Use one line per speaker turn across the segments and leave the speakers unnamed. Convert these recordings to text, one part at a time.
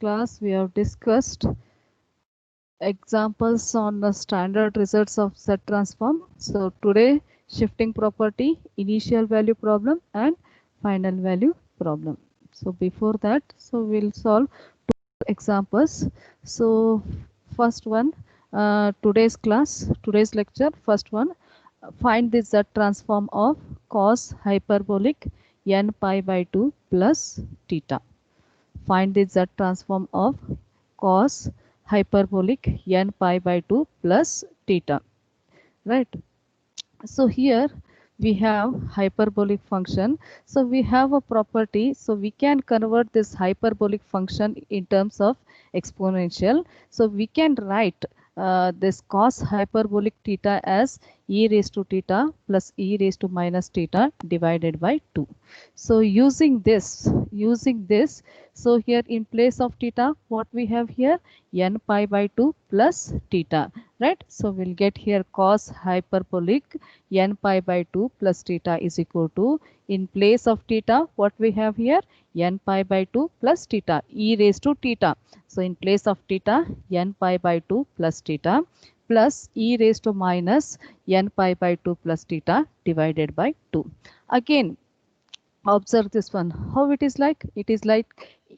class we have discussed examples on the standard results of Z transform. So today shifting property, initial value problem and final value problem. So before that, so we'll solve two examples. So first one, today's lecture, first one, find the Z transform of cos hyperbolic n pi by 2 plus theta. Find the Z transform of cos hyperbolic n pi by 2 plus theta, right? So here we have hyperbolic function. So we have a property, so we can convert this hyperbolic function in terms of exponential. So we can write this cos hyperbolic theta as e raised to theta plus e raised to minus theta divided by 2. So using this, so here in place of theta, what we have here, n pi by 2 plus theta, right? So we'll get here cos hyperbolic n pi by 2 plus theta is equal to, in place of theta, what we have here, n pi by 2 plus theta, e raised to theta. So in place of theta, n pi by 2 plus theta plus e raised to minus n pi by 2 plus theta divided by 2. Again, observe this one, how it is like? It is like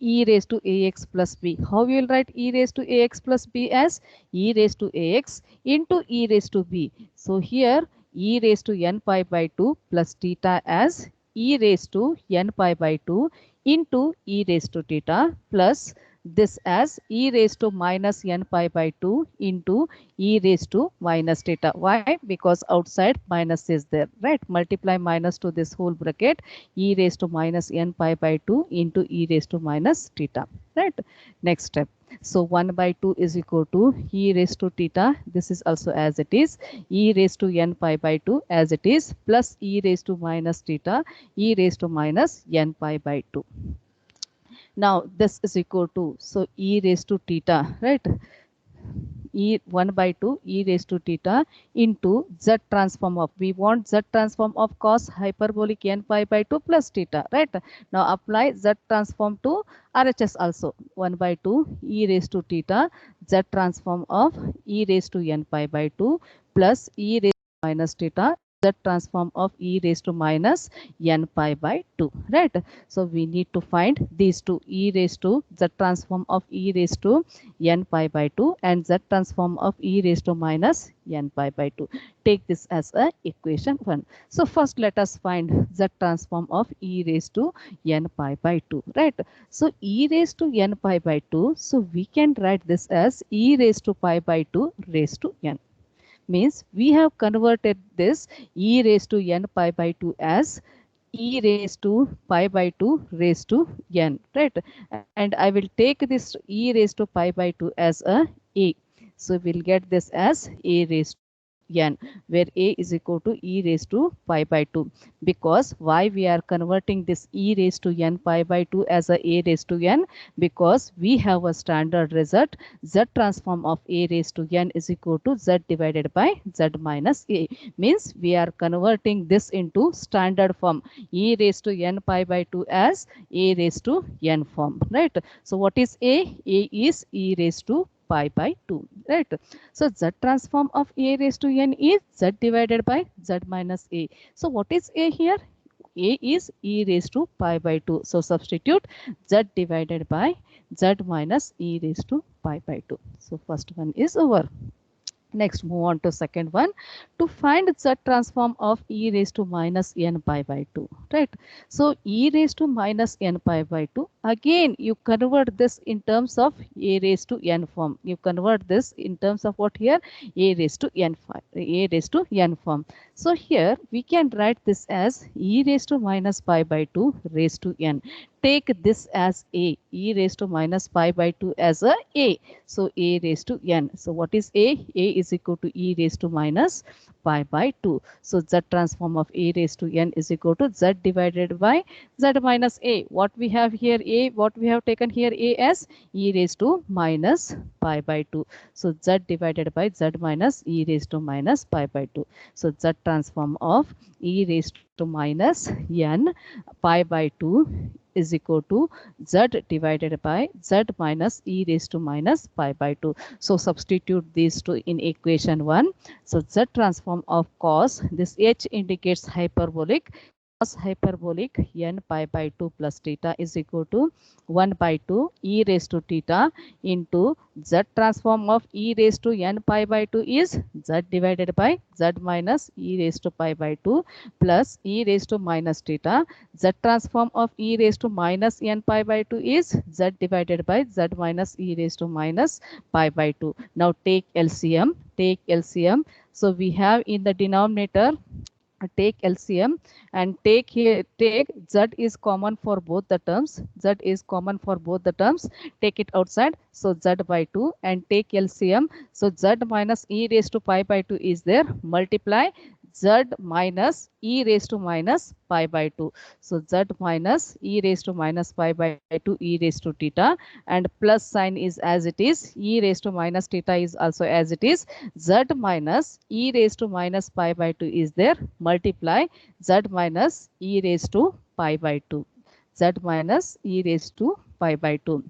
e raised to ax plus b. How we will write e raised to ax plus b? As e raised to ax into e raised to b. So here e raised to n pi by 2 plus theta as e raised to n pi by 2 into e raised to theta plus this as e raised to minus n pi by 2 into e raised to minus theta. Why? Because outside minus is there, right? Multiply minus to this whole bracket, e raised to minus n pi by 2 into e raised to minus theta, right? Next step. So 1 by 2 is equal to e raised to theta. This is also as it is, e raised to n pi by 2 as it is, plus e raised to minus theta, e raised to minus n pi by 2. Now this is equal to, so e raised to theta, right? E 1 by 2 e raised to theta into Z transform of, we want Z transform of cos hyperbolic n pi by 2 plus theta, right? Now apply Z transform to RHS also. 1 by 2 e raised to theta, Z transform of e raised to n pi by 2 plus e raised to minus theta, Z transform of e raised to minus n pi by 2, right? So we need to find these two, e raised to Z transform of e raised to n pi by 2 and Z transform of e raised to minus n pi by 2. Take this as a equation 1. So first let us find Z transform of e raised to n pi by 2, right? So e raised to n pi by 2, so we can write this as e raised to pi by 2 raised to n. Means we have converted this e raised to n pi by 2 as e raised to pi by 2 raised to n, right? And I will take this e raised to pi by 2 as a. So we'll get this as a raised to n, where a is equal to e raised to pi by 2. Because why we are converting this e raised to n pi by 2 as a raised to n? Because we have a standard result, Z transform of a raised to n is equal to z divided by z minus a. Means we are converting this into standard form, e raised to n pi by 2 as a raised to n form, right? So what is a? A is e raised to pi by 2, right? So Z transform of a raised to n is z divided by z minus a. So what is a here? A is e raised to pi by 2. So substitute z divided by z minus e raised to pi by 2. So first one is over. Next, move on to second one. To find Z transform of e raised to minus n pi by 2, right? So e raised to minus n pi by 2. Again, you convert this in terms of a raised to n form. You convert this in terms of what here? A raised to n, a raised to n form. So here we can write this as e raised to minus pi by 2 raised to n. Take this as a, e raised to minus pi by 2 as a. So a raised to n. So what is a? A is equal to e raised to minus pi by 2. So Z transform of a raised to n is equal to z divided by z minus a. What we have here a, what we have taken here a as e raised to minus pi by 2. So z divided by z minus e raised to minus pi by 2. So Z transform of e raised to minus n pi by 2 is equal to z divided by z minus e raised to minus pi by 2. So substitute these two in equation 1. So z transform of cos, this h indicates hyperbolic, cos hyperbolic n pi by 2 plus theta is equal to 1 by 2 e raised to theta into z transform of e raised to n pi by 2 is z divided by z minus e raised to pi by 2 plus e raised to minus theta. Z transform of e raised to minus n pi by 2 is z divided by z minus e raised to minus pi by 2. Now take LCM. Take LCM. So we have in the denominator, take LCM and take z is common for both the terms. Z is common for both the terms. Take it outside. So z by 2 and take LCM. So z minus e raised to pi by 2 is there. Multiply z minus e raised to minus pi by 2. So z minus e raised to minus pi by 2 e raised to theta, and plus sign is as it is. E raised to minus theta is also as it is. Z minus e raised to minus pi by 2 is there. Multiply z minus e raised to pi by 2. Z minus e raised to pi by 2.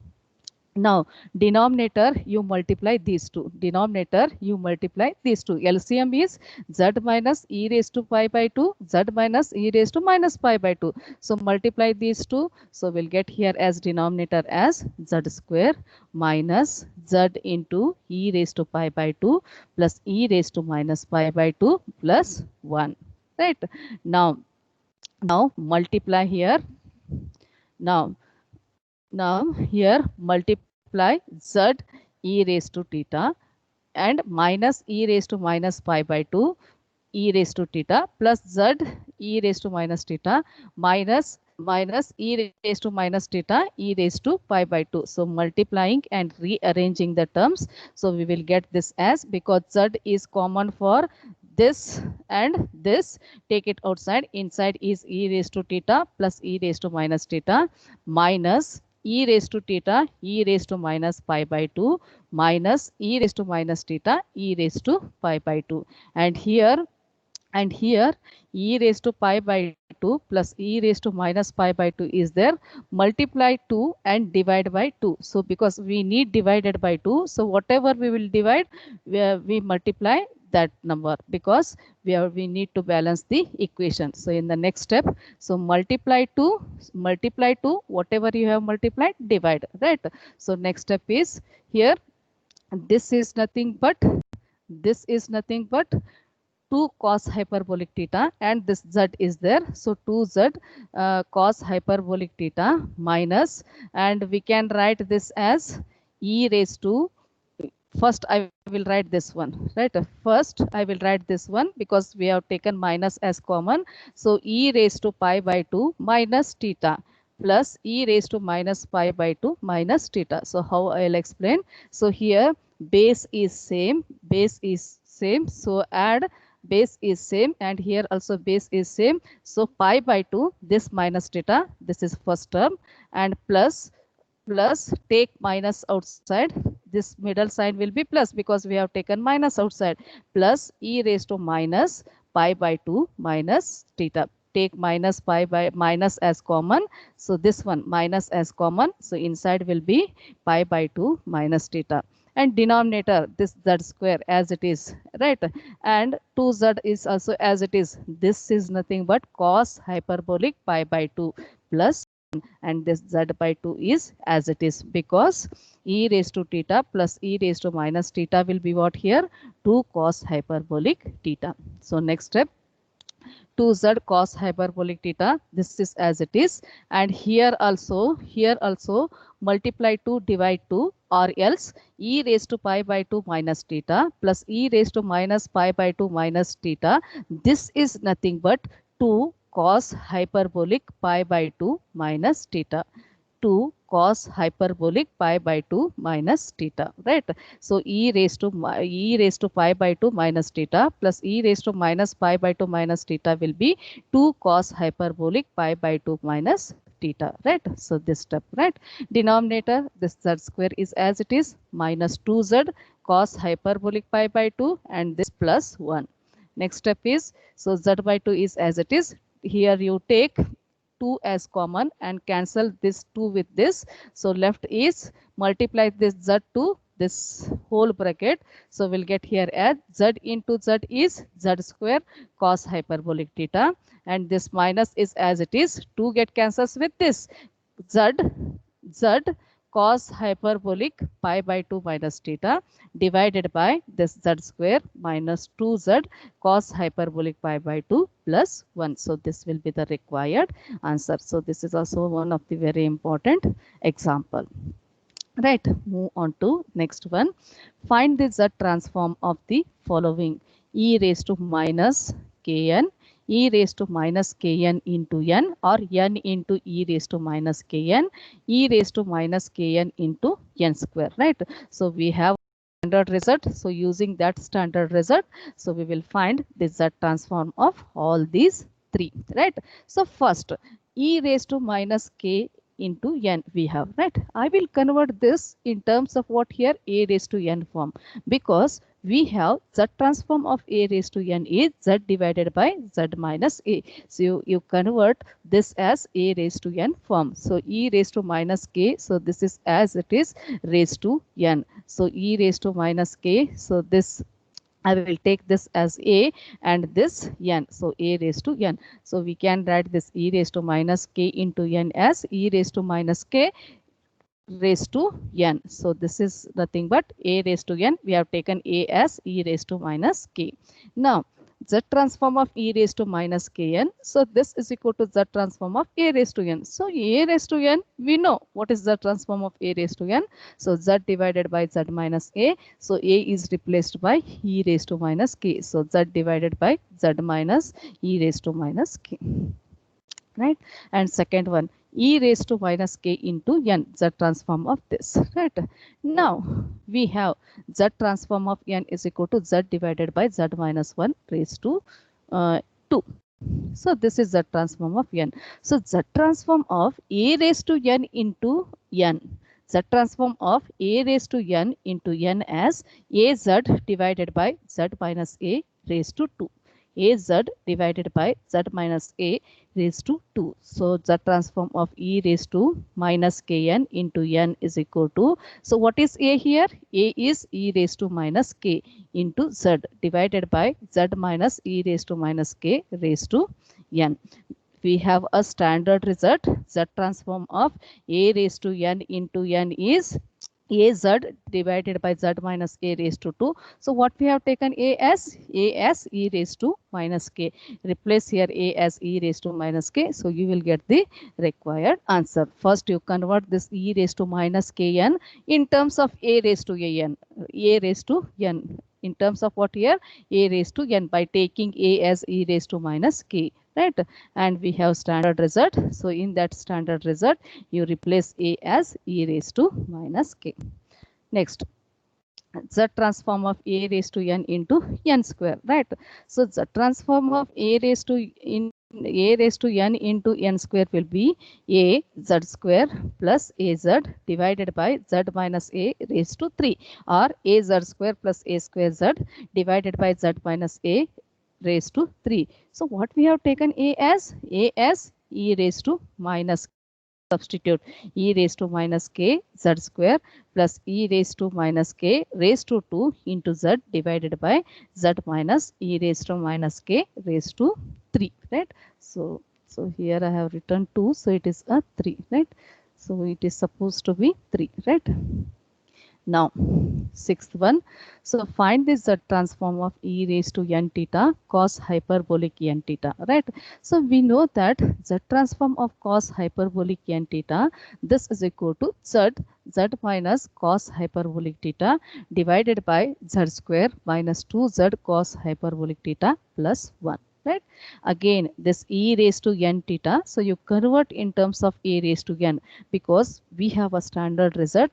Now denominator you multiply these two. Denominator you multiply these two. LCM is z minus e raised to pi by 2, z minus e raised to minus pi by 2. So multiply these two. So we'll get here as denominator as z square minus z into e raised to pi by 2 plus e raised to minus pi by 2 plus 1. Right. Now multiply here. Now here multiply z e raised to theta and minus e raised to minus pi by 2 e raised to theta plus z e raised to minus theta minus e raised to minus theta e raised to pi by 2. So multiplying and rearranging the terms. So we will get this as, because z is common for this and this, take it outside. Inside is e raised to theta plus e raised to minus theta minus e raised to theta e raised to minus pi by 2 minus e raised to minus theta e raised to pi by 2. And here e raised to pi by 2 plus e raised to minus pi by 2 is there. Multiply 2 and divide by 2. So because we need divided by 2, so whatever we will divide, we multiply that number, because we need to balance the equation. So in the next step, so multiply 2, whatever you have multiplied, divide, right? So next step is here, this is nothing but 2 cos hyperbolic theta, and this z is there. So 2z cos hyperbolic theta minus, and we can write this as e raised to, first I will write this one, right? First I will write this one because we have taken minus as common. So e raised to pi by 2 minus theta plus e raised to minus pi by 2 minus theta. So how I'll explain? So here base is same. So add base is same, and here also base is same. So pi by 2, this minus theta, this is first term, and plus take minus outside. This middle sign will be plus because we have taken minus outside, plus e raised to minus pi by 2 minus theta. Take minus pi by minus as common. So this one minus as common. So inside will be pi by 2 minus theta. And denominator, this z square as it is, right? And 2z is also as it is. This is nothing but cos hyperbolic pi by 2 plus, and this z by 2 is as it is, because e raised to theta plus e raised to minus theta will be what here? 2 cos hyperbolic theta. So next step, 2z cos hyperbolic theta, this is as it is, and here also multiply 2 divide 2, or else e raised to pi by 2 minus theta plus e raised to minus pi by 2 minus theta. This is nothing but 2 cos hyperbolic pi by 2 minus theta. 2 cos hyperbolic pi by 2 minus theta, right? So e raised to pi by 2 minus theta plus e raised to minus pi by 2 minus theta will be 2 cos hyperbolic pi by 2 minus theta, right? So this step, right? Denominator, this z square is as it is, minus 2z cos hyperbolic pi by 2, and this plus 1. Next step is, so z by 2 is as it is. Here you take 2 as common and cancel this 2 with this. So left is multiply this z to this whole bracket. So we'll get here as z into z is z square cos hyperbolic theta, and this minus is as it is, 2 get cancels with this, z cos hyperbolic pi by 2 minus theta divided by this z square minus 2z cos hyperbolic pi by 2 plus 1. So this will be the required answer. So this is also one of the very important example. Right, move on to next one. Find the z transform of the following: e raised to minus kn, e raised to minus kn into n, or n into e raised to minus kn, e raised to minus kn into n square. Right, so we have standard result. So using that standard result, so we will find the z transform of all these three. Right, so first e raised to minus k into n we have, right? I will convert this in terms of what here, a raised to n form, because we have z transform of a raised to n is z divided by z minus a. So you convert this as a raised to n form. So e raised to minus k, so this is as it is raised to n. So e raised to minus k, so this I will take this as a and this n. So a raised to n. So we can write this e raised to minus k into n as e raised to minus k raised to n. So this is nothing but a raised to n. We have taken a as e raised to minus k. Now z transform of e raised to minus kn. So this is equal to z transform of a raised to n. So a raised to n, we know what is the transform of a raised to n. So z divided by z minus a. So a is replaced by e raised to minus k. So z divided by z minus e raised to minus k. Right, and second one, e raised to minus k into n, z transform of this. Right, now we have z transform of n is equal to z divided by z minus 1 raised to 2. So this is z transform of n. So z transform of a raised to n into n, z transform of a raised to n into n as a z divided by z minus a raised to 2. Az divided by z minus a raised to 2. So z transform of e raised to minus kn into n is equal to, so what is a here? A is e raised to minus k into z divided by z minus e raised to minus k raised to n. We have a standard result. Z transform of a raised to n into n is az divided by z minus a raised to 2. So what we have taken a as e raised to minus k. Replace here a as e raised to minus k. So you will get the required answer. First you convert this e raised to minus kn in terms of a raised to n. A raised to n. In terms of what here? A raised to n by taking a as e raised to minus k. Right, and we have standard result. So in that standard result, you replace a as e raised to minus k. Next, z transform of a raised to n into n square. Right, so z transform of a raised to n into n square will be a z square plus az divided by z minus a raised to 3, or a z square plus a square z divided by z minus a raised to 3. So what we have taken a as e raised to minus, substitute e raised to minus k z square plus e raised to minus k raised to 2 into z divided by z minus e raised to minus k raised to 3. Right, so here I have written 2, so it is a 3. Right, so it is supposed to be 3. Right, now sixth one, so find this z transform of e raised to n theta cos hyperbolic n theta. Right, so we know that z transform of cos hyperbolic n theta, this is equal to z minus cos hyperbolic theta divided by z square minus 2z cos hyperbolic theta plus 1. Right, again this e raised to n theta, so you convert in terms of a raised to n, because we have a standard result,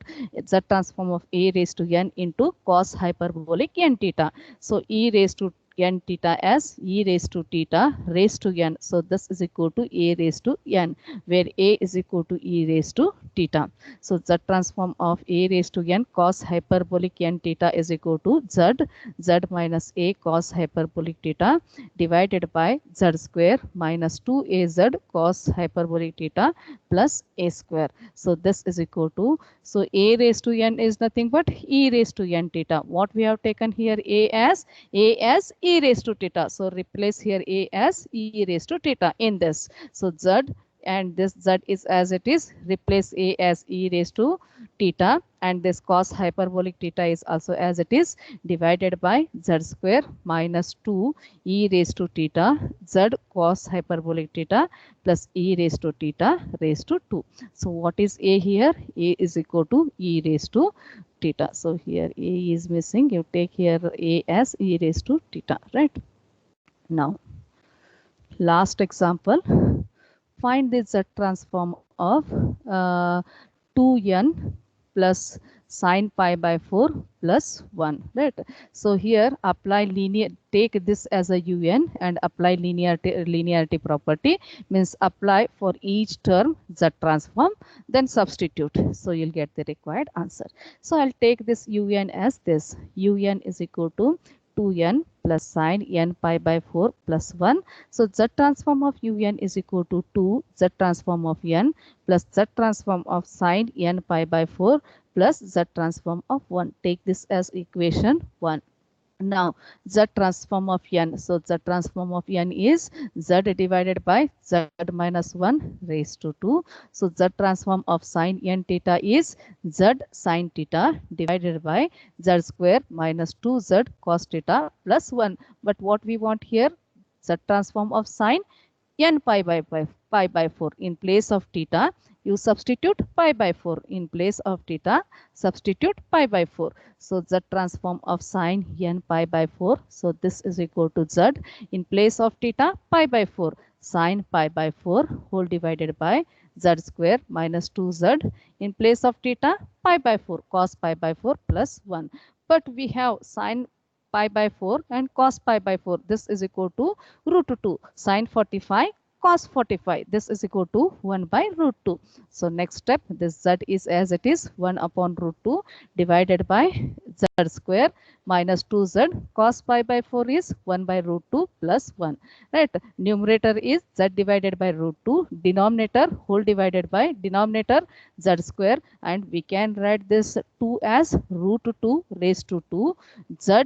z transform of a raised to n into cos hyperbolic n theta. So e raised to n theta as e raised to theta raised to n. So this is equal to a raised to n, where a is equal to e raised to theta. So z transform of a raised to n cos hyperbolic n theta is equal to z minus a cos hyperbolic theta divided by z square minus 2az cos hyperbolic theta plus a square. So this is equal to, so a raised to n is nothing but e raised to n theta. What we have taken here, a as e raised to theta. So replace here a as e raised to theta in this. So z, and this z is as it is, replace a as e raised to theta, and this cos hyperbolic theta is also as it is, divided by z square minus 2 e raised to theta z cos hyperbolic theta plus e raised to theta raised to 2. So what is a here? A is equal to e raised to theta. So here a is missing. You take here a as e raised to theta, right? Now, last example. Find the z transform of 2n plus sine pi by 4 plus 1, right? So here apply linear, take this as a un and apply linearity property, means apply for each term z transform, then substitute. So you'll get the required answer. So I'll take this un as this. Un is equal to 2n plus sine n pi by 4 plus 1. So z transform of un is equal to 2 z transform of n plus z transform of sine n pi by 4 plus z transform of 1. Take this as equation 1. Now z transform of n, so z transform of n is z divided by z minus 1 raised to 2. So z transform of sine n theta is z sine theta divided by z square minus 2z cos theta plus 1. But what we want here, z transform of sine n pi by 4. In place of theta, you substitute pi by 4. In place of theta, substitute pi by 4. So z transform of sine n pi by 4. So this is equal to z. In place of theta, pi by 4. Sine pi by 4 whole divided by z square minus 2z. In place of theta, pi by 4. Cos pi by 4 plus 1. But we have sine pi by 4 and cos pi by 4. This is equal to root 2. Sine 45 cos 45. This is equal to 1 by root 2. So next step, this z is as it is, 1 upon root 2 divided by z square minus 2z. Cos pi by 4 is 1 by root 2 plus 1. Right? Numerator is z divided by root 2. Denominator whole divided by denominator z square. And we can write this 2 as root 2 raised to 2 z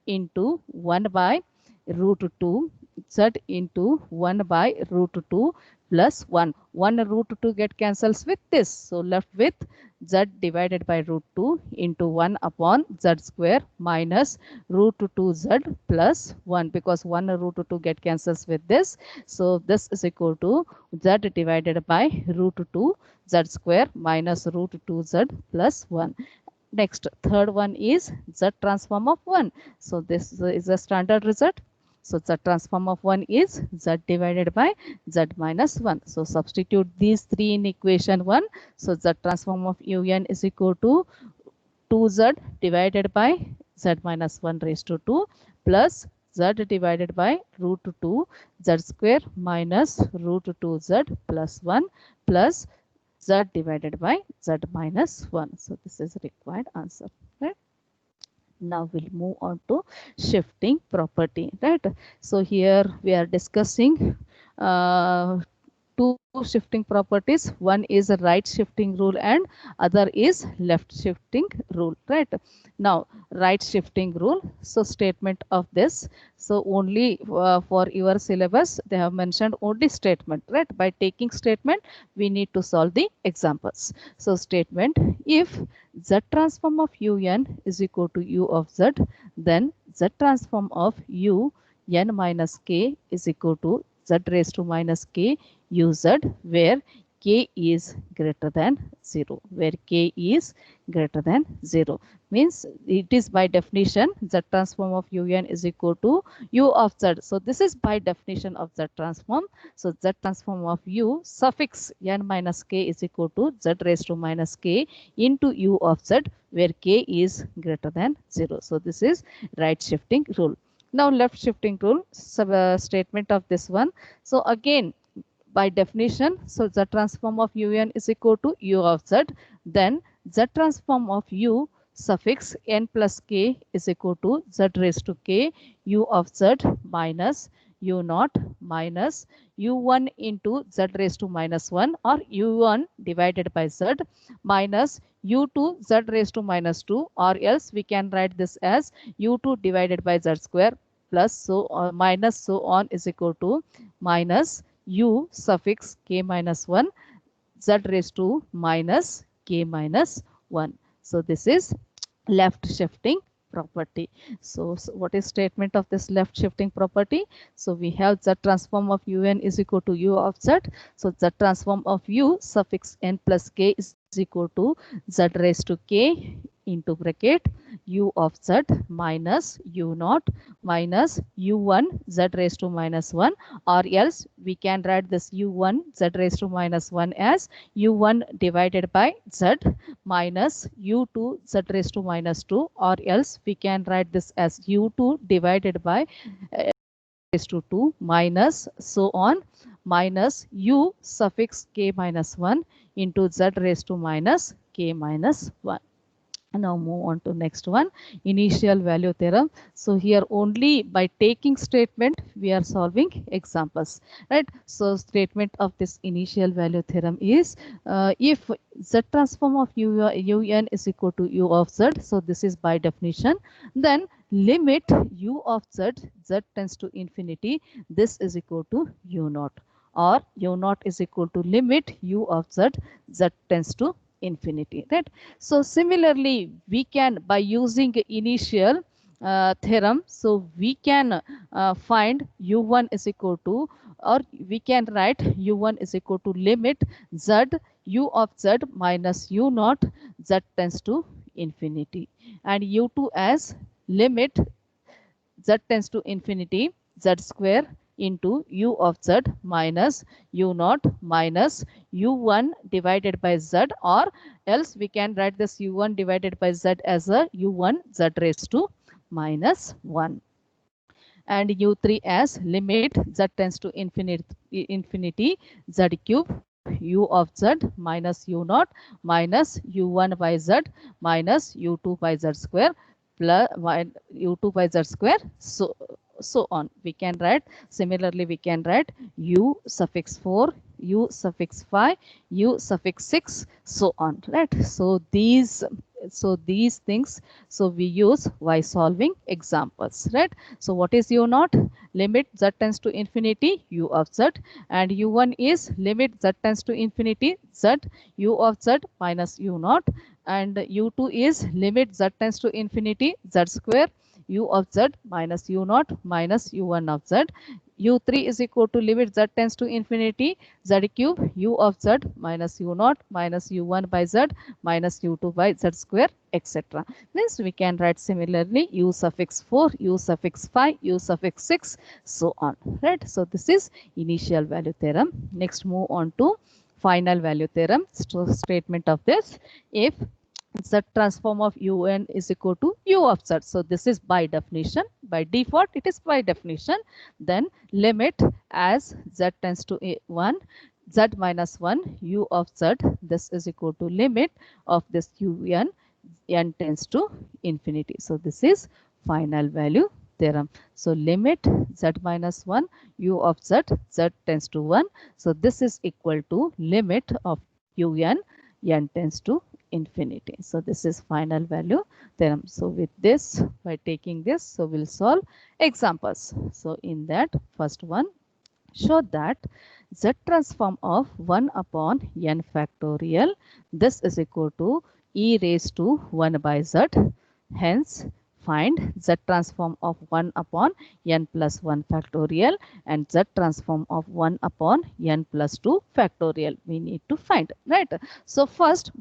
into 1 by root 2 z into 1 by root 2 plus 1. 1 root 2 get cancels with this. So left with z divided by root 2 into 1 upon z square minus root 2z plus 1, because 1 root 2 get cancels with this. So this is equal to z divided by root 2 z square minus root 2z plus 1. Next, third one is z transform of 1. So this is a standard result. So z transform of 1 is z divided by z minus 1. So substitute these three in equation 1. So z transform of un is equal to 2z divided by z minus 1 raised to 2 plus z divided by root 2 z square minus root 2z plus 1 plus z divided by z minus 1. So this is required answer, right? Now we'll move on to shifting property, right? So here we are discussing two shifting properties. One is a right shifting rule and other is left shifting rule, right? Now right shifting rule, so statement of this, so only for your syllabus they have mentioned only statement, right? By taking statement we need to solve the examples. So statement, if z transform of un is equal to u of z, then z transform of u n minus k is equal to z raised to minus k uz, where k is greater than 0. Where k is greater than 0 means it is by definition z transform of un is equal to u of z. So this is by definition of z transform. So z transform of u suffix n minus k is equal to z raised to minus k into u of z, where k is greater than 0. So this is right shifting rule. Now left shifting rule, statement of this one. So again, by definition, so z transform of un is equal to u of z. Then z transform of u suffix n plus k is equal to z raised to k u of z minus u naught minus u1 into z raised to minus 1 or u1 divided by z minus u2 z raised to minus 2, or else we can write this as u2 divided by z square plus so minus so on is equal to minus u suffix k minus 1 z raised to minus k minus 1. So this is left shifting property. So what is statement of this left shifting property? So we have z transform of un is equal to u of z. So z transform of u suffix n plus k is equal to z raised to k into bracket u of z minus u naught minus u1 z raised to minus 1, or else we can write this u1 z raised to minus 1 as u1 divided by z minus u2 z raised to minus 2, or else we can write this as u2 divided by raised to 2 minus so on minus u suffix k minus 1 into z raised to minus k minus 1. Now move on to next one, initial value theorem. So here only by taking statement we are solving examples, right? So statement of this initial value theorem is if z transform of un is equal to u of z, so this is by definition, then limit u of z, z tends to infinity, this is equal to u naught, or u naught is equal to limit u of z, z tends to infinity, right? So similarly we can, by using initial theorem, so we can find u1 is equal to, or we can write u1 is equal to limit z u of z minus u naught, z tends to infinity, and u2 as limit z tends to infinity, z square into u of z minus u naught minus u1 divided by z, or else we can write this u1 divided by z as a u1 z raised to minus 1, and u3 as limit z tends to infinity z cube u of z minus u naught minus u1 by z minus u2 by z square plus u2 by z square, so on. We can write, similarly we can write u suffix 4, u suffix 5, u suffix 6, so on, right? So these things, so we use by solving examples, right? So what is u naught? Limit z tends to infinity u of z, and u1 is limit z tends to infinity z u of z minus u naught, and u2 is limit z tends to infinity z square u of z minus u naught minus u1 of z. u3 is equal to limit z tends to infinity z cube u of z minus u naught minus u1 by z minus u2 by z square, etc. Means we can write similarly u suffix 4, u suffix 5, u suffix 6, so on, right? So this is initial value theorem. Next move on to final value theorem. So statement of this, if z transform of un is equal to u of z. So this is by definition, by default it is by definition. Then limit as z tends to 1, z minus 1 u of z, this is equal to limit of this un, n tends to infinity. So this is final value theorem. So limit z minus 1 u of z, z tends to 1. So this is equal to limit of un, n tends to infinity. So this is final value theorem. So with this, by taking this, so we'll solve examples. So in that first one, show that z transform of 1 upon n factorial, this is equal to e raised to 1 by z. Hence find z transform of 1 upon n plus 1 factorial and z transform of 1 upon n plus 2 factorial we need to find, right? So first,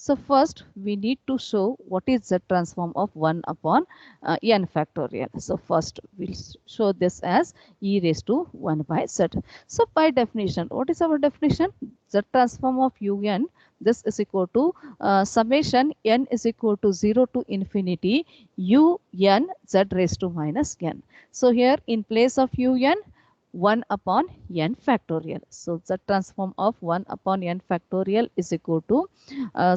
So first we need to show what is Z transform of 1 upon n factorial. So first we'll show this as e raised to 1 by Z. So by definition, what is our definition? Z transform of un, this is equal to summation n is equal to 0 to infinity un z raised to minus n. So here in place of un, 1 upon n factorial. So the transform of 1 upon n factorial is equal to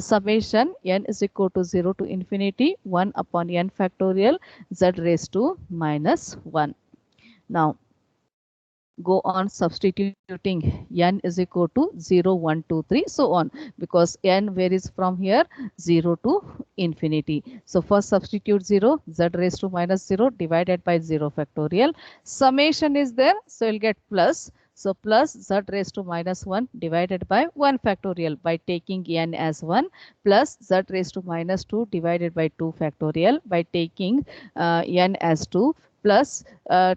summation n is equal to 0 to infinity 1 upon n factorial z raised to minus 1. Now go on substituting n is equal to 0, 1, 2, 3, so on, because n varies from here 0 to infinity. So first substitute 0, z raised to minus 0 divided by 0 factorial. Summation is there, so you'll get plus. So plus z raised to minus 1 divided by 1 factorial by taking n as 1 plus z raised to minus 2 divided by 2 factorial by taking n as 2 plus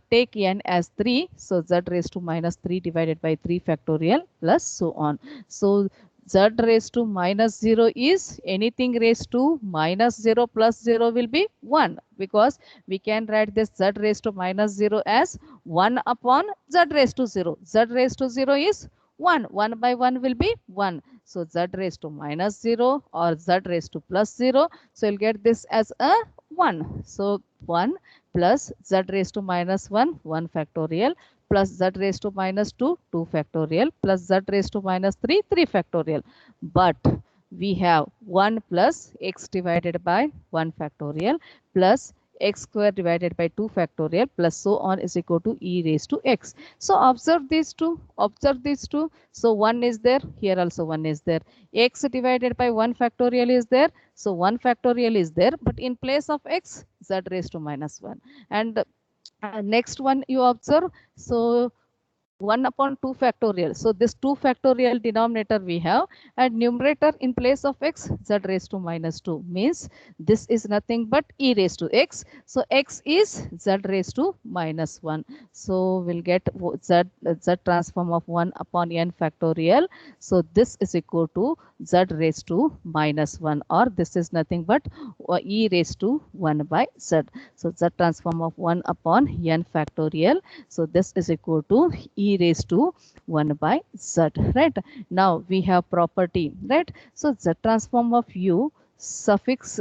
take n as 3. So z raised to minus 3 divided by 3 factorial plus so on. So z raised to minus 0 is anything raised to minus 0 plus 0 will be 1, because we can write this z raised to minus 0 as 1 upon z raised to 0. Z raised to 0 is 1. 1 by 1 will be 1. So z raised to minus 0 or z raised to plus 0. So you'll get this as a 1. So 1 plus z raised to minus 1, 1 factorial, plus z raised to minus 2, 2 factorial, plus z raised to minus 3, 3 factorial. But we have 1 plus x divided by 1 factorial plus x square divided by 2 factorial plus so on is equal to e raised to x. So observe these two. Observe these two. So 1 is there. Here also 1 is there. X divided by 1 factorial is there. So 1 factorial is there. But in place of x, z raised to minus 1. And next one you observe. So 1 upon 2 factorial. So this 2 factorial denominator we have, and numerator in place of x, z raised to minus 2 means this is nothing but e raised to x. So x is z raised to minus 1. So we'll get z transform of 1 upon n factorial. So this is equal to z raised to minus 1, or this is nothing but e raised to 1 by z. So z transform of 1 upon n factorial. So this is equal to e raised to 1 by z, right? Now we have property, right? So z transform of u suffix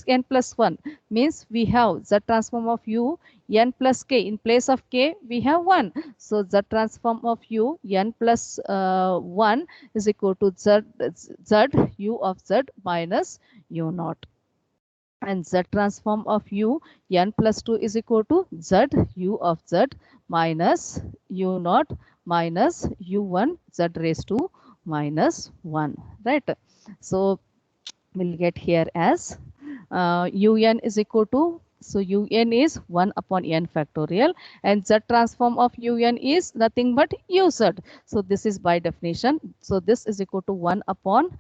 n plus 1 means we have z transform of u n plus k. In place of k we have 1. So z transform of u n plus 1 is equal to z u of z minus u naught. And z transform of u n plus 2 is equal to z u of z minus u naught minus u1 z raised to minus 1, right? So we'll get here as un is equal to, so un is 1 upon n factorial, and z transform of un is nothing but uz. So this is by definition. So this is equal to 1 upon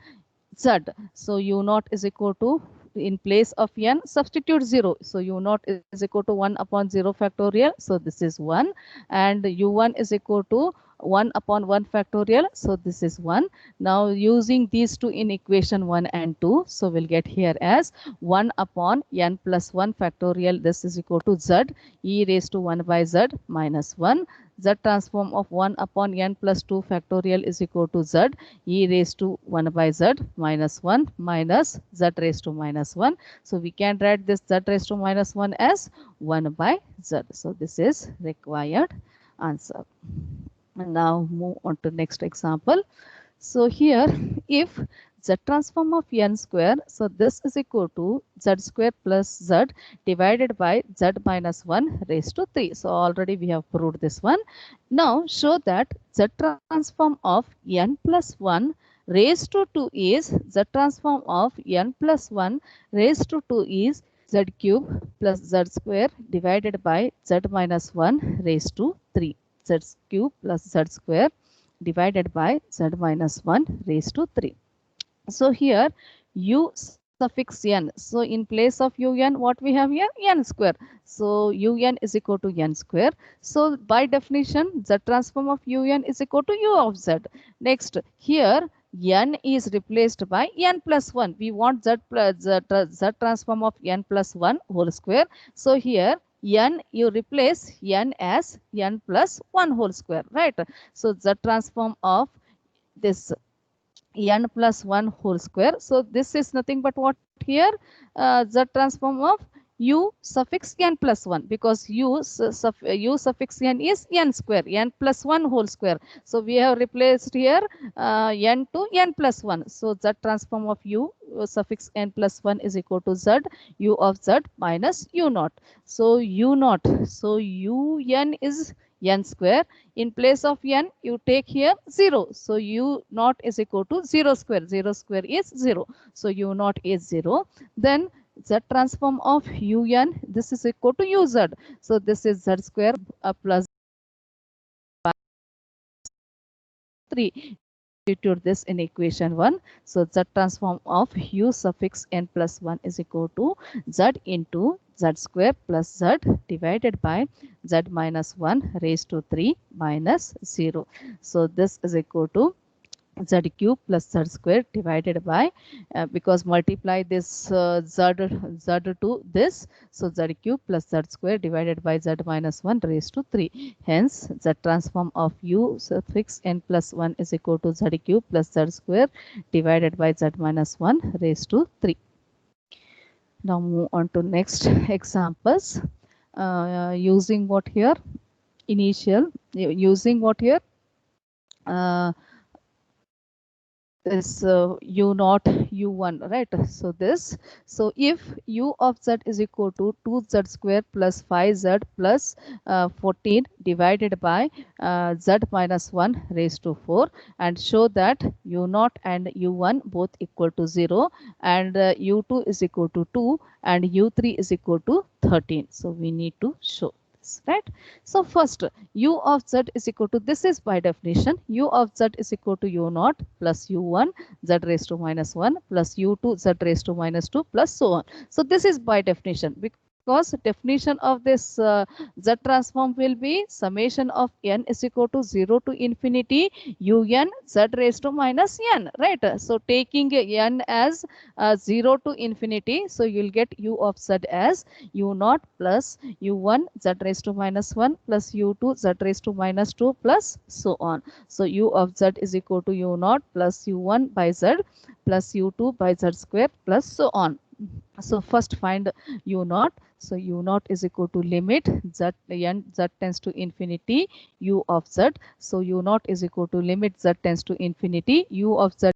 z. So u naught is equal to, in place of n substitute 0. So u naught is equal to 1 upon 0 factorial. So this is 1, and u1 is equal to 1 upon 1 factorial. So this is 1. Now using these two in equation 1 and 2, so we'll get here as 1 upon n plus 1 factorial. This is equal to z e raised to 1 by z minus 1. Z transform of 1 upon n plus 2 factorial is equal to z e raised to 1 by z minus 1 minus z raised to minus 1. So we can write this z raised to minus 1 as 1 by z. So this is required answer. And now move on to next example. So here if z transform of n square, so this is equal to z square plus z divided by z minus 1 raised to 3. So already we have proved this one. Now show that z transform of n plus 1 raised to 2 is, z transform of n plus 1 raised to 2 is z cube plus z square divided by z minus 1 raised to 3. Z cube plus z square divided by z minus 1 raised to 3. So here u suffix n. So in place of un, what we have here? N square. So un is equal to n square. So by definition, z transform of un is equal to u of z. Next, here n is replaced by n plus 1. We want z transform of n plus 1 whole square. So here n, you replace n as n plus 1 whole square, right? So z transform of this n plus 1 whole square. So this is nothing but what here? Z transform of u suffix n plus 1, because u suffix n is n square, n plus 1 whole square. So we have replaced here n to n plus 1. So z transform of u suffix n plus 1 is equal to z u of z minus u naught. So u naught, so un is n square. In place of n, you take here 0. So u naught is equal to 0 square. 0 square is 0. So u naught is 0. Then z transform of un, this is equal to uz. So this is z square plus 3. Substitute this in equation 1. So z transform of u suffix n plus 1 is equal to z into z square plus z divided by z minus 1 raised to 3 minus 0. So this is equal to z cube plus z square divided by because multiply this z to this, so z cube plus z square divided by z minus 1 raised to 3. Hence z transform of u suffix n plus 1 is equal to z cube plus z square divided by z minus 1 raised to 3. Now move on to next examples. Using what here? Using what here? This u naught u1, right? So this, so if u of z is equal to 2z square plus 5z plus 14 divided by z minus 1 raised to 4, and show that u naught and u1 both equal to 0, and u2 is equal to 2 and u3 is equal to 13. So we need to show, right? So first, u of z is equal to, this is by definition, u of z is equal to u naught plus u1 z raised to minus 1 plus u2 z raised to minus 2 plus so on. So this is by definition, because definition of this z transform will be summation of n is equal to 0 to infinity un z raised to minus n, right? So taking n as 0 to infinity, so you'll get u of z as u naught plus u1 z raised to minus 1 plus u2 z raised to minus 2 plus so on. So u of z is equal to u naught plus u1 by z plus u2 by z square plus so on. So first find u naught. So u naught is equal to limit z tends to infinity u of z. So u naught is equal to limit z tends to infinity u of z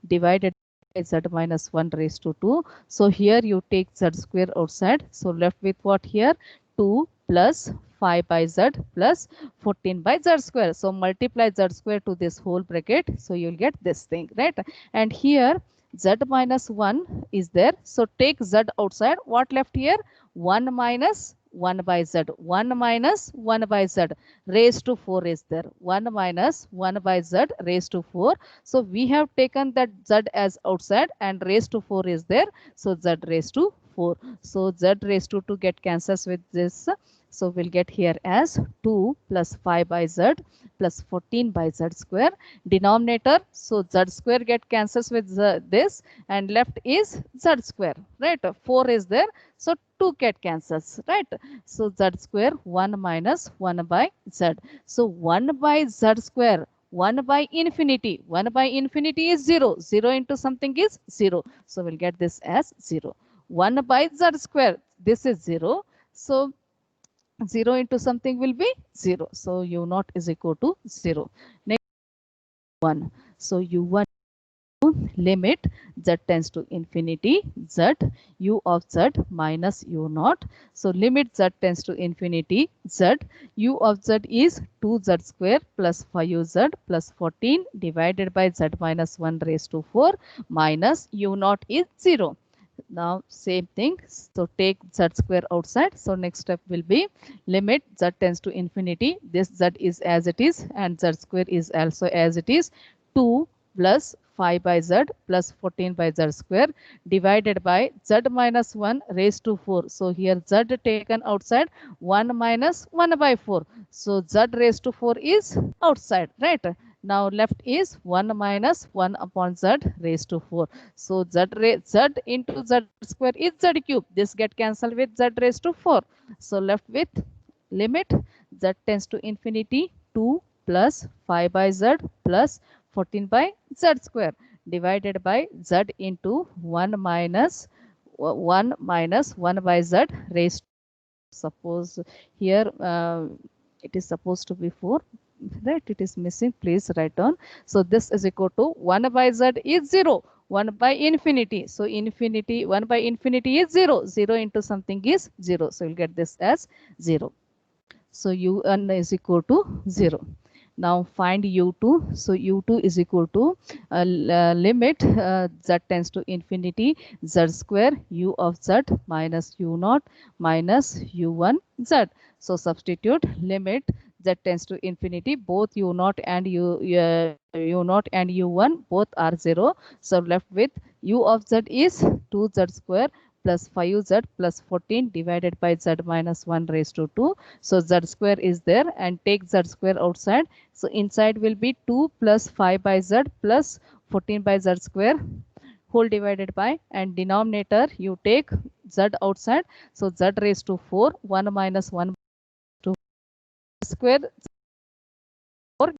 divided by z minus 1 raised to 2. So here you take z square outside. So left with what here? 2 plus 5 by z plus 14 by z square. So multiply z square to this whole bracket. So you'll get this thing, right? And here z minus 1 is there. So take z outside. What left here? 1 minus 1 by z. 1 minus 1 by z raised to 4 is there. 1 minus 1 by z raised to 4. So we have taken that z as outside and raised to 4 is there. So z raised to 4. So z raised to 2 get cancels with this. So we'll get here as 2 plus 5 by z plus 14 by z square. Denominator, so z square get cancels with this, and left is z square, right? 4 is there, so 2 get cancels, right? So z square 1 minus 1 by z. So 1 by z square, 1 by infinity. 1 by infinity is 0. 0 into something is 0. So we'll get this as 0. 1 by z square, this is 0. So 0 into something will be 0. So u naught is equal to 0. Next 1. So u1 limit z tends to infinity z u of z minus u naught. So limit z tends to infinity z u of z is 2z square plus 5uz plus 14 divided by z minus 1 raised to 4 minus u naught is 0. Now same thing, so take z square outside. So next step will be limit z tends to infinity. This z is as it is and z square is also as it is. 2 plus 5 by z plus 14 by z square divided by z minus 1 raised to 4. So here z taken outside, 1 minus 1 by 4. So z raised to 4 is outside, right? Now left is 1 minus 1 upon z raised to 4. So z into z square is z cube. This get cancelled with z raised to 4. So left with limit z tends to infinity 2 plus 5 by z plus 14 by z square divided by z into 1 minus 1 by z raised to, suppose here it is supposed to be 4, right? It is missing, please write down. So this is equal to 1 by z is 0, 1 by infinity. So infinity, 1 by infinity is 0, 0 into something is 0. So you'll get this as 0. So un is equal to 0. Now find u2. So u2 is equal to limit z tends to infinity z square u of z minus u naught minus u1 z. So substitute limit z tends to infinity, both u naught and u naught and u1 both are 0. So left with u of z is 2z square plus 5z plus 14 divided by z minus 1 raised to 2. So z square is there and take z square outside. So inside will be 2 plus 5 by z plus 14 by z square whole divided by, and denominator you take z outside. So z raised to 4, 1 minus 1 to square 4,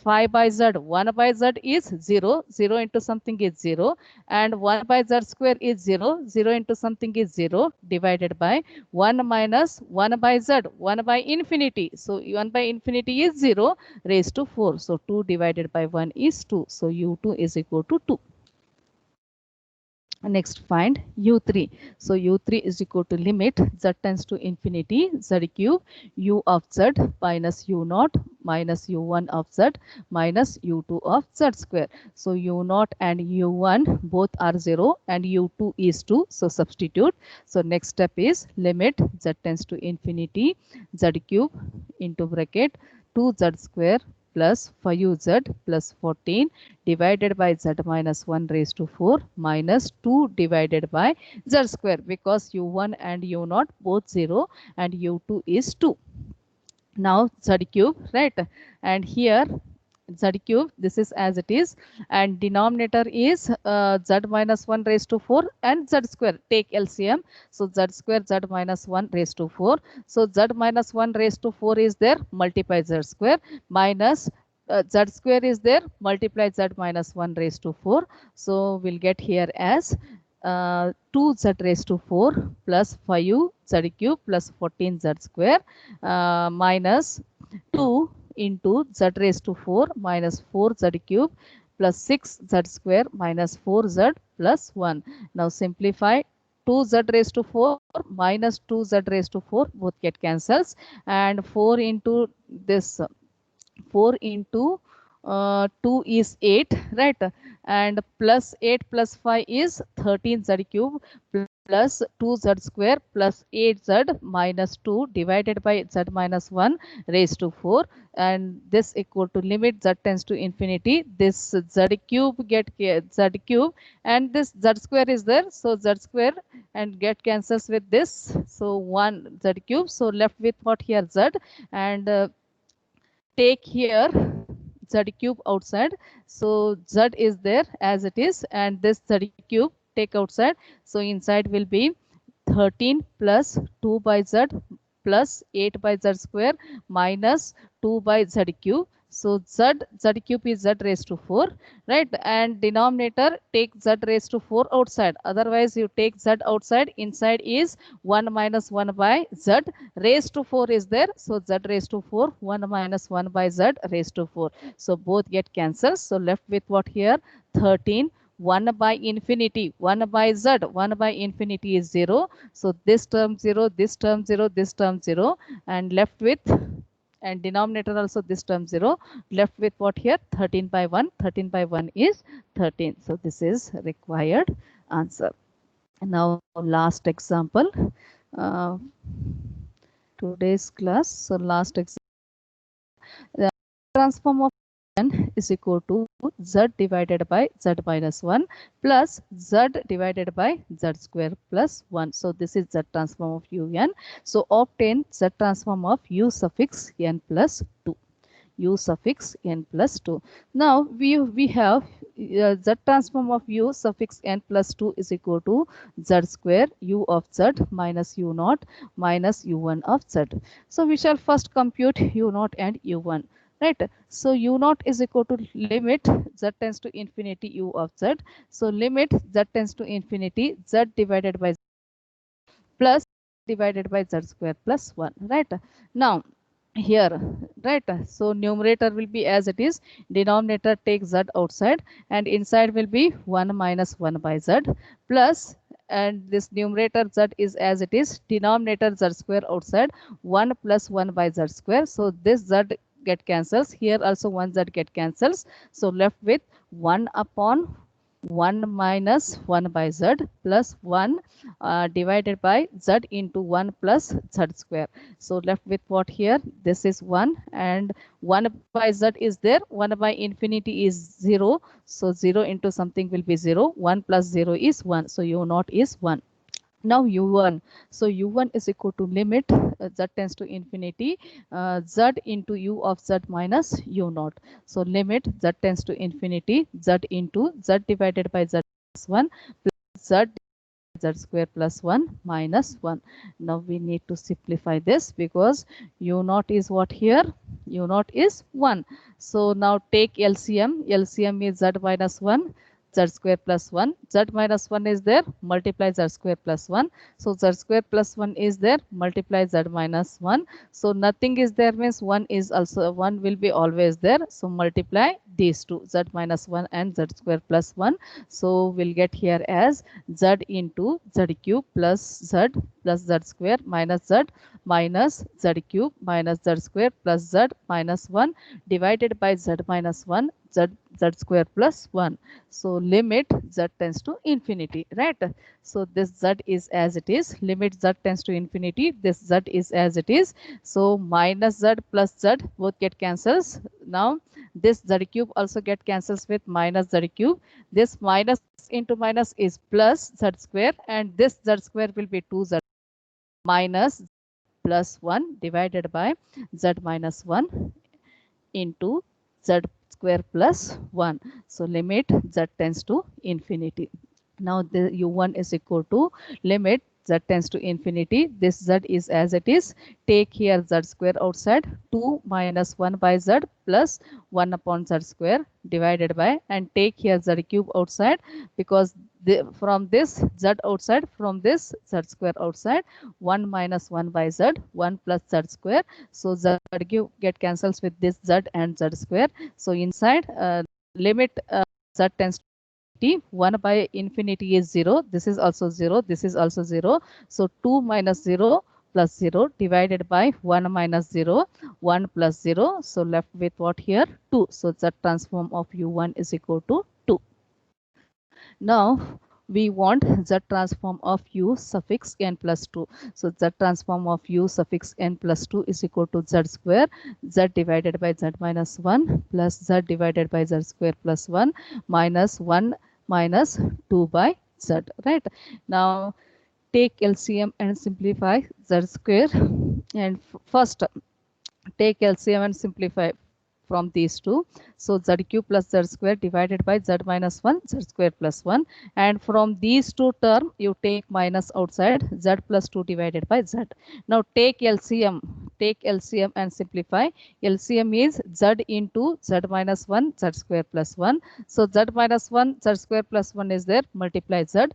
5 by z, 1 by z is 0, 0 into something is 0, and 1 by z square is 0, 0 into something is 0, divided by 1 minus 1 by z, 1 by infinity. So 1 by infinity is 0 raised to 4. So 2 divided by 1 is 2. So u2 is equal to 2. Next find u3. So u3 is equal to limit z tends to infinity z cube u of z minus u naught minus u1 of z minus u2 of z square. So u naught and u1 both are 0 and u2 is 2. So substitute. So next step is limit z tends to infinity z cube into bracket 2z square plus 5z plus 14 divided by z minus 1 raised to 4 minus 2 divided by z square, because u1 and u0 both 0 and u2 is 2. Now z cube, right? And here z cube, this is as it is, and denominator is z minus 1 raised to 4 and z square, take LCM. So z square z minus 1 raised to 4. So z minus 1 raised to 4 is there, multiply z square, minus z square is there, multiply z minus 1 raised to 4. So we'll get here as 2z raised to 4 plus 5 z cube plus 14 z square minus 2 into z raised to 4 minus 4 z cube plus 6 z square minus 4 z plus 1. Now simplify. 2z raised to 4 minus 2z raised to 4 both get cancels, and 4 into this 4 into 2 is 8, right? And plus 8 plus 5 is 13z cube plus 2z square plus 8z minus 2 divided by z minus 1 raised to 4, and this equal to limit z tends to infinity. This z cube get z cube and this z square is there, so z square and get cancels with this, so 1 z cube. So left with what here z, and take here z cube outside. So z is there as it is, and this z cube take outside. So inside will be 13 plus 2 by z plus 8 by z square minus 2 by z cube. So z cube is z raised to 4, right? And denominator take z raised to 4 outside. Otherwise you take z outside. Inside is 1 minus 1 by z raised to 4 is there. So z raised to 4, 1 minus 1 by z raised to 4. So both get cancelled. So left with what here? 13. 1 by infinity, 1 by z, 1 by infinity is 0. So this term 0, this term 0, this term 0, and left with, and denominator also this term 0, left with what here? 13 by 1, 13 by 1 is 13. So this is required answer. Now last example, today's class. So last example. transform of n is equal to z divided by z minus 1 plus z divided by z square plus 1. So this is z transform of un. So obtain z transform of u suffix n plus 2. U suffix n plus 2. Now we have z transform of u suffix n plus 2 is equal to z square u of z minus u naught minus u1 of z. So we shall first compute u naught and u1. Right. So u naught is equal to limit z tends to infinity u of z. So limit z tends to infinity z divided by z plus divided by z square plus 1. Right. Now here, right, so numerator will be as it is, denominator take z outside, and inside will be 1 minus 1 by z plus, and this numerator z is as it is, denominator z square outside, 1 plus 1 by z square. So this z get cancels, here also 1 z get cancels, so left with 1 upon 1 minus 1 by z plus 1 divided by z into 1 plus z square. So left with what here? This is 1, and 1 by z is there, 1 by infinity is 0. So 0 into something will be 0, 1 plus 0 is 1. So u naught is 1. Now u1, so u1 is equal to limit z tends to infinity z into u of z minus u naught. So limit z tends to infinity z into z divided by z plus 1 plus z z square plus 1 minus 1. Now we need to simplify this because u naught is what here? U naught is 1. So now take LCM. LCM is z minus 1. Z square plus 1, z minus 1 is there, multiply z square plus 1. So z square plus 1 is there, multiply z minus 1. So nothing is there means 1 is also, 1 will be always there. So multiply these two, z minus 1 and z square plus 1. So we'll get here as z into z cube plus z square minus z cube minus z square plus z minus 1 divided by z minus 1 z square plus 1. So limit z tends to infinity, right? So this z is as it is, limit z tends to infinity, this z is as it is. So minus z plus z both get cancels. Now this z cube also get cancels with minus z cube. This minus into minus is plus z square, and this z square will be 2z minus plus 1 divided by z minus 1 into z square plus 1. So limit z tends to infinity. Now the u1 is equal to limit z tends to infinity. This z is as it is. Take here z square outside, 2 minus 1 by z plus 1 upon z square divided by, and take here z cube outside because from this z outside, from this z square outside, 1 minus 1 by z, 1 plus z square. So z cube get cancels with this z and z square. So inside limit z tends to 1 by infinity is 0. This is also 0. This is also 0. So 2 minus 0 plus 0 divided by 1 minus 0, 1 plus 0. So left with what here? 2. So z transform of u1 is equal to 2. Now we want z transform of u suffix n plus 2. So z transform of u suffix n plus 2 is equal to z square, z divided by z minus 1 plus z divided by z square plus 1 minus 1 minus 2 by z, right? Now take LCM and simplify z square, and first take LCM and simplify from these two. So z cube plus z square divided by z minus 1 z square plus 1, and from these two term you take minus outside, z plus 2 divided by z. Now take LCM and simplify. LCM is z into z minus 1 z square plus 1. So z minus 1 z square plus 1 is there, multiply z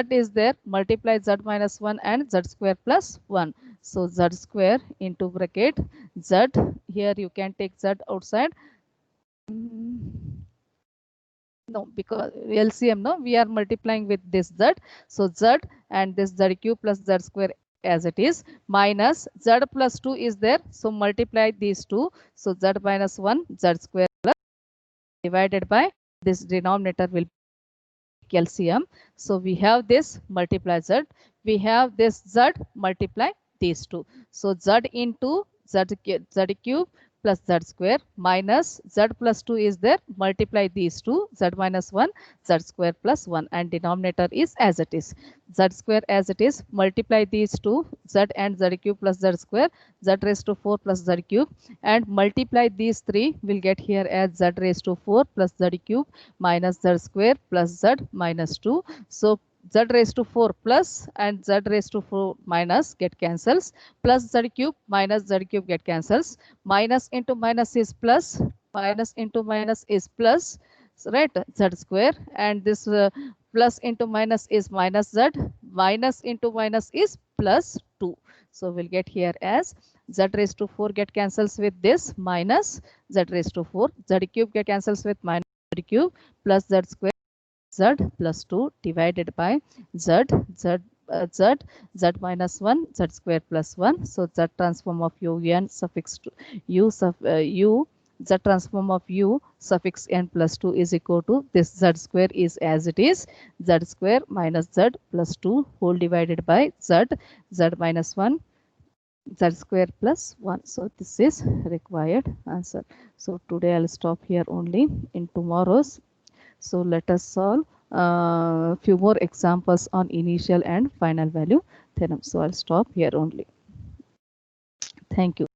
is there, multiply z minus 1 and z square plus 1. So z square into bracket z, here you can take z outside. No, because LCM, no, we are multiplying with this z. So z and this z cube plus z square as it is, minus z plus 2 is there. So multiply these two. So z minus 1 z square plus divided by this denominator will be LCM. So we have this multiply z. We have this z multiply these two. So z into z cube plus z square minus z plus 2 is there, multiply these two, z minus 1, z square plus 1, and denominator is as it is, z square as it is, multiply these two, z and z cube plus z square, z raised to 4 plus z cube, and multiply these three, will get here as z raised to 4 plus z cube minus z square plus z minus 2. So z raised to 4 plus and z raised to 4 minus get cancels, plus z cube minus z cube get cancels, minus into minus is plus, minus into minus is plus, right, z square, and this plus into minus is minus z, minus into minus is plus 2. So we'll get here as z raised to 4 get cancels with this minus z raised to 4, z cube get cancels with minus z cube plus z square z plus 2 divided by z, z minus 1, z square plus 1. So z transform of u n suffix to u z transform of u suffix n plus 2 is equal to this z square is as it is, z square minus z plus 2 whole divided by z, z minus 1, z square plus 1. So this is required answer. So today I'll stop here only. In tomorrow's, so let us solve few more examples on initial and final value theorem. So I'll stop here only. Thank you.